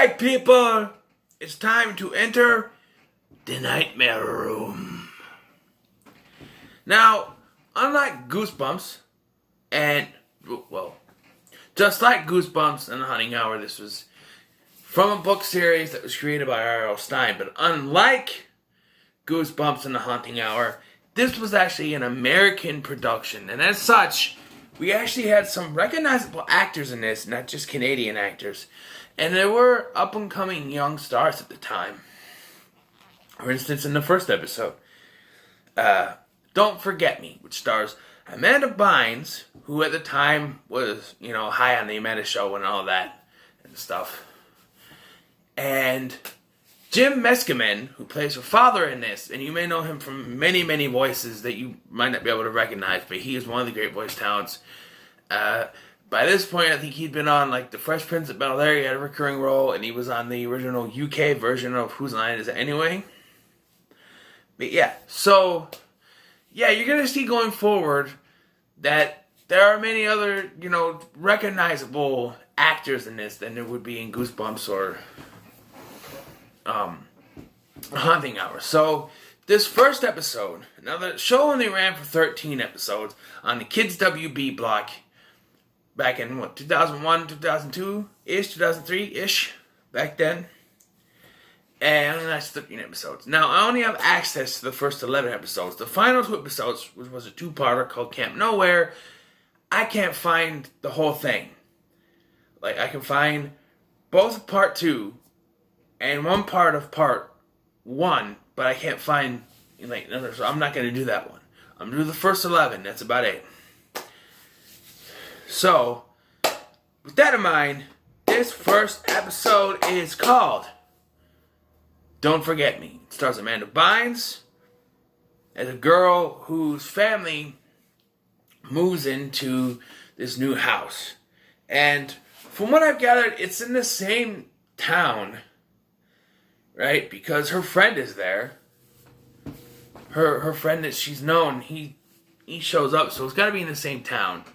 Alright, people, it's time to enter the Nightmare Room. Now, unlike Goosebumps, and, well, just like Goosebumps and The Haunting Hour, this was from a book series that was created by R.L. Stine, but unlike Goosebumps and The Haunting Hour, this was actually an American production, and as such, we actually had some recognizable actors in this, not just Canadian actors. And there were up-and-coming young stars at the time. For instance, in the first episode, Don't Forget Me, which stars Amanda Bynes, who at the time was, high on the Amanda Show and all that and stuff. And Jim Meskimen, who plays her father in this, and you may know him from many, many voices that you might not be able to recognize, but he is one of the great voice talents. By this point, I think he'd been on, The Fresh Prince of Bel-Air. He had a recurring role, and he was on the original UK version of Whose Line Is It Anyway? But yeah, so, you're going to see going forward that there are many other, recognizable actors in this than there would be in Goosebumps or Haunting Hour. So, this first episode, now the show only ran for 13 episodes on the Kids WB block back in, 2001, 2002-ish, 2003-ish, back then. And only lasted 13 episodes. Now, I only have access to the first 11 episodes. The final 2 episodes, which was a 2-parter called Camp Nowhere, I can't find the whole thing. I can find both part 2 and one part of part 1, but I can't find, so I'm not going to do that one. I'm going to do the first 11, that's about it. So, with that in mind, this first episode is called Don't Forget Me. It stars Amanda Bynes as a girl whose family moves into this new house. And from what I've gathered, it's in the same town, right? Because her friend is there. Her friend that she's known, he shows up, so it's got to be in the same town.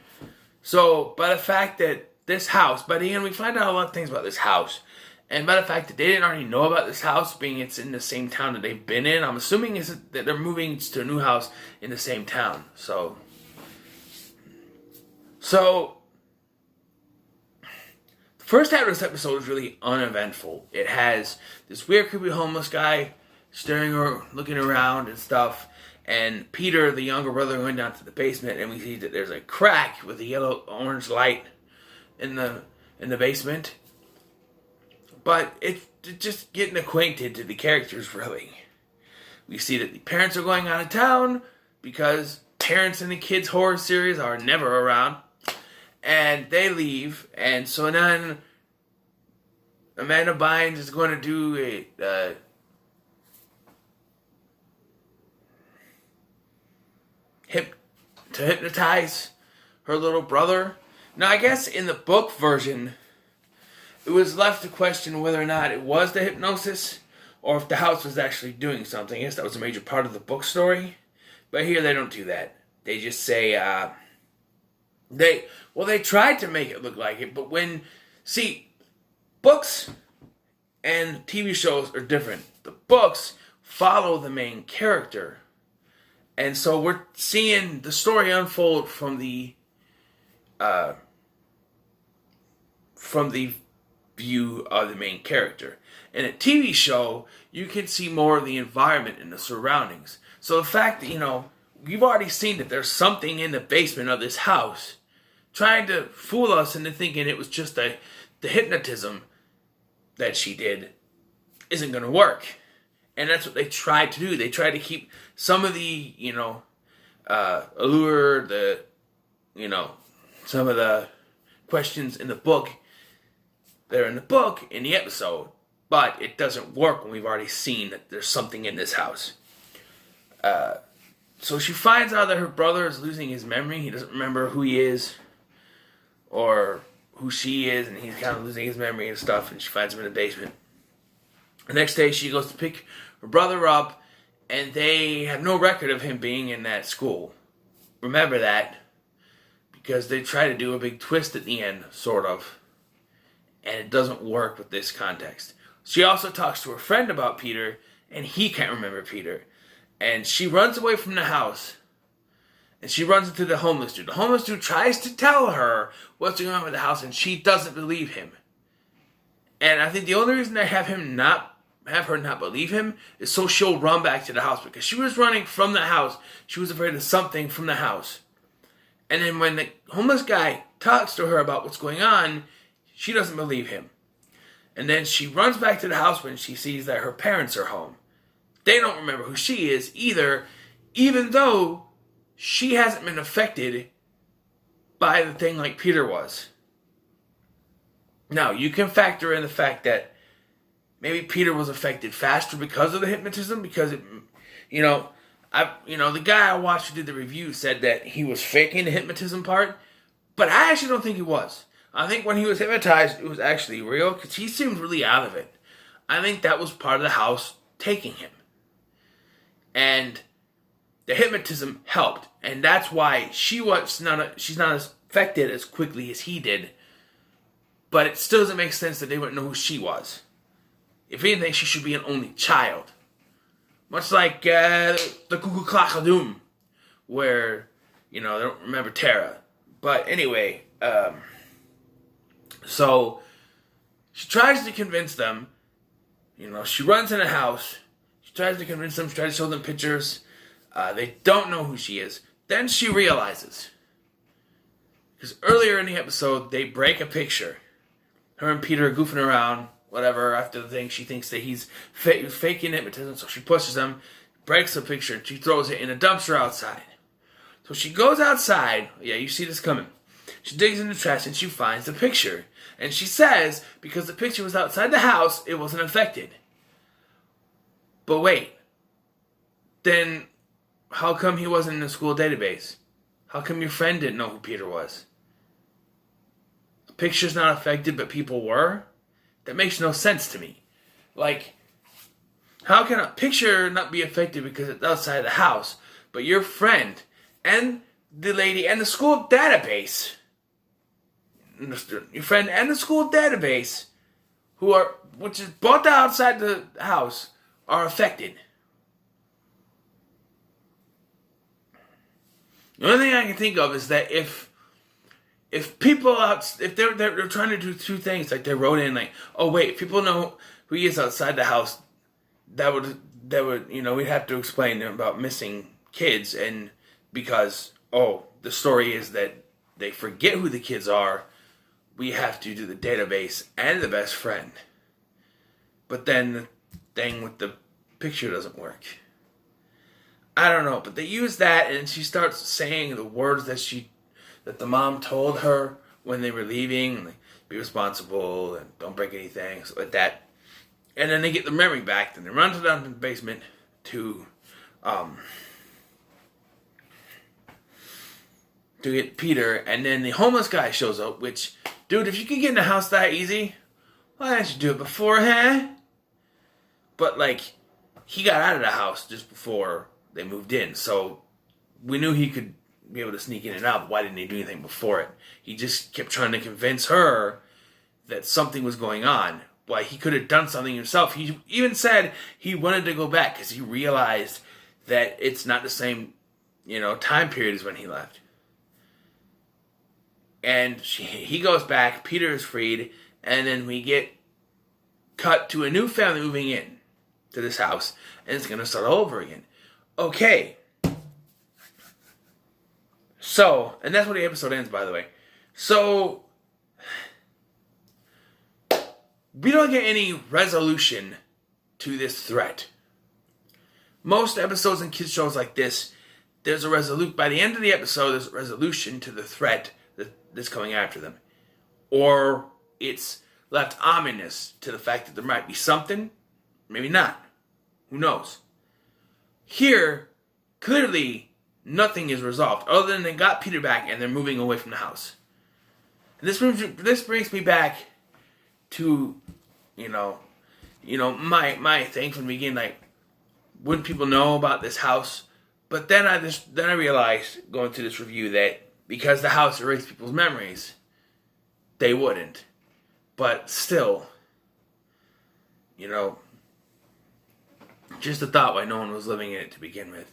So, by the fact that this house, by the end we find out a lot of things about this house. And by the fact that they didn't already know about this house, being it's in the same town that they've been in, I'm assuming that they're moving to a new house in the same town. So the first half of this episode is really uneventful. It has this weird, creepy homeless guy staring or looking around and stuff. And Peter, the younger brother, going down to the basement, and we see that there's a crack with a yellow-orange light in the basement. But it's just getting acquainted to the characters, really. We see that the parents are going out of town because parents in the kids' horror series are never around. And they leave, and so then Amanda Bynes is going to do to hypnotize her little brother. Now, I guess in the book version, it was left to question whether or not it was the hypnosis or if the house was actually doing something. I guess that was a major part of the book story. But here they don't do that. They just say, they tried to make it look like it, but books and TV shows are different. The books follow the main character. And so we're seeing the story unfold from the view of the main character. In a TV show, you can see more of the environment and the surroundings. So the fact that, we've already seen that there's something in the basement of this house trying to fool us into thinking it was just the hypnotism that she did isn't going to work. And that's what they tried to do. They tried to keep some of the, allure, some of the questions in the book. They're in the book, in the episode. But it doesn't work when we've already seen that there's something in this house. So she finds out that her brother is losing his memory. He doesn't remember who he is or who she is, and he's kind of losing his memory and stuff, and she finds him in the basement. The next day, she goes to pick her brother up, and they have no record of him being in that school. Remember that, because they try to do a big twist at the end, sort of. And and it doesn't work with this context. She also talks to her friend about Peter, and he can't remember Peter. And she runs away from the house, and she runs into the homeless dude. The homeless dude tries to tell her what's going on with the house, and she doesn't believe him. And I think the only reason they have her not believe him is so she'll run back to the house, because she was running from the house. She was afraid of something from the house. And then when the homeless guy talks to her about what's going on, she doesn't believe him. And then she runs back to the house when she sees that her parents are home. They don't remember who she is either, even though she hasn't been affected by the thing like Peter was. Now, you can factor in the fact that maybe Peter was affected faster because of the hypnotism, because the guy I watched who did the review said that he was faking the hypnotism part, but I actually don't think he was. I think when he was hypnotized, it was actually real, because he seemed really out of it. I think that was part of the house taking him. And the hypnotism helped, and that's why she's not as affected as quickly as he did. But it still doesn't make sense that they wouldn't know who she was. If anything, she should be an only child. Much like the Cuckoo Clock of Doom, where, they don't remember Tara. But anyway, so she tries to convince them. She runs in the house. She tries to convince them. She tries to show them pictures. They don't know who she is. Then she realizes. Because earlier in the episode, they break a picture. Her and Peter are goofing around, whatever, after the thing. She thinks that he's faking hypnotism, so she pushes him, breaks the picture, and she throws it in a dumpster outside. So she goes outside. Yeah, you see this coming. She digs in the trash, and she finds the picture. And she says, because the picture was outside the house, it wasn't affected. But wait. Then, how come he wasn't in the school database? How come your friend didn't know who Peter was? Picture's not affected, but people were? That makes no sense to me. Like, how can a picture not be affected because it's outside the house, but your friend and the lady and the school database, your friend and the school database, which is both outside the house, are affected? The only thing I can think of is that if people if they're trying to do two things, like they wrote in like, oh wait, if people know who he is outside the house, that would we'd have to explain about missing kids, and because the story is that they forget who the kids are, we have to do the database and the best friend. But then the thing with the picture doesn't work. I don't know, but they use that, and she starts saying the words that the mom told her when they were leaving, like, be responsible and don't break anything, so like that. And then they get the memory back, and they run down to the basement to get Peter, and then the homeless guy shows up, which, dude, if you could get in the house that easy, why didn't you do it before, huh? But, like, he got out of the house just before they moved in, so we knew he could be able to sneak in and out, but why didn't he do anything before it? He just kept trying to convince her that something was going on. Why, he could have done something himself. He even said he wanted to go back because he realized that it's not the same, time period as when he left. And he goes back, Peter is freed, and then we get cut to a new family moving in to this house, and it's going to start all over again. Okay. So, and that's where the episode ends, by the way. So, we don't get any resolution to this threat. Most episodes in kids shows like this, there's a resolution. By the end of the episode, there's a resolution to the threat that's coming after them. Or it's left ominous to the fact that there might be something, maybe not. Who knows? Here, clearly, nothing is resolved, other than they got Peter back and they're moving away from the house. And this brings me back to, my thing from the beginning, like, wouldn't people know about this house? But then I realized, going through this review, that because the house erased people's memories, they wouldn't. But still, just a thought why no one was living in it to begin with.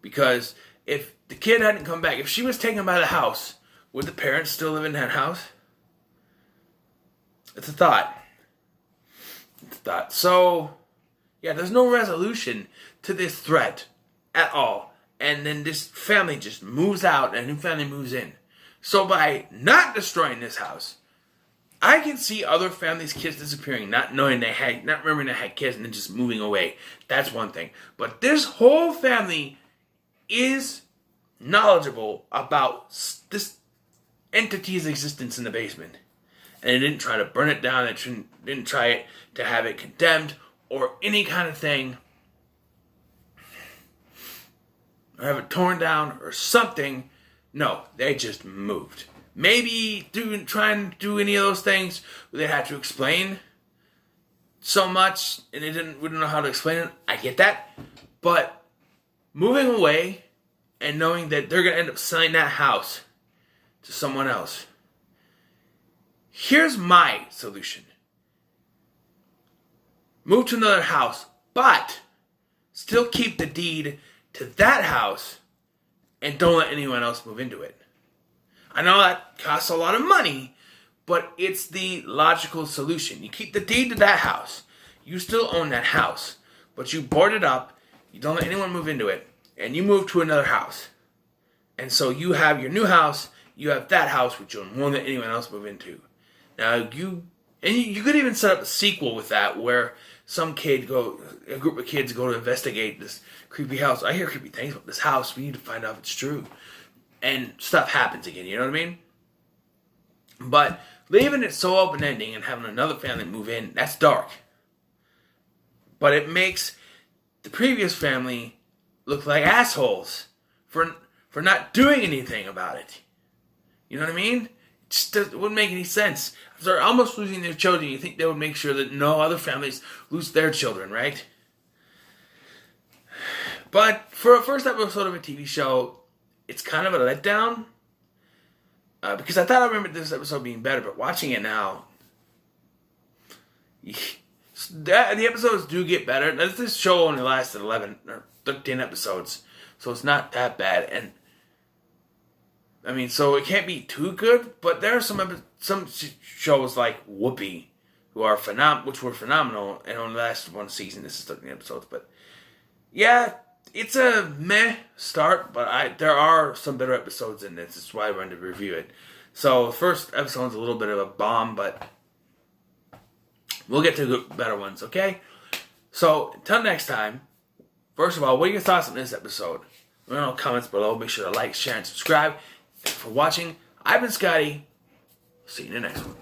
Because if the kid hadn't come back, if she was taken by the house, would the parents still live in that house? It's a thought. So, yeah, there's no resolution to this threat at all. And then this family just moves out and a new family moves in. So by not destroying this house, I can see other families' kids disappearing, not remembering they had kids and then just moving away. That's one thing. But this whole family is knowledgeable about this entity's existence in the basement. And they didn't try to burn it down. They didn't try to have it condemned or any kind of thing. Or have it torn down or something. No, they just moved. Maybe try and do any of those things where they had to explain so much and wouldn't know how to explain it. I get that. But moving away and knowing that they're going to end up selling that house to someone else. Here's my solution. Move to another house, but still keep the deed to that house and don't let anyone else move into it. I know that costs a lot of money, but it's the logical solution. You keep the deed to that house. You still own that house, but you board it up, you don't let anyone move into it, and you move to another house. And so you have your new house, you have that house which you won't let anyone else move into. Now you could even set up a sequel with that where a group of kids go to investigate this creepy house. I hear creepy things about this house. We need to find out if it's true. And stuff happens again, you know what I mean? But leaving it so open-ending and having another family move in, that's dark. But it makes the previous family look like assholes for not doing anything about it. You know what I mean? It wouldn't make any sense. If they're almost losing their children, you think they would make sure that no other families lose their children, right? But for a first episode of a TV show, it's kind of a letdown. Because I thought I remembered this episode being better, but watching it now, the episodes do get better. This show only lasted 11 or 13 episodes, so it's not that bad. And I mean, so it can't be too good, but there are some shows like Whoopi, which were phenomenal, and only lasted one season. This is 13 episodes, but yeah, it's a meh start, but there are some better episodes in this. That's why I wanted to review it. So the first episode's a little bit of a bomb, but we'll get to better ones, okay? So until next time, first of all, what are your thoughts on this episode? Let me know in the comments below. Make sure to like, share, and subscribe. Thanks for watching. I've been Scotty. See you in the next one.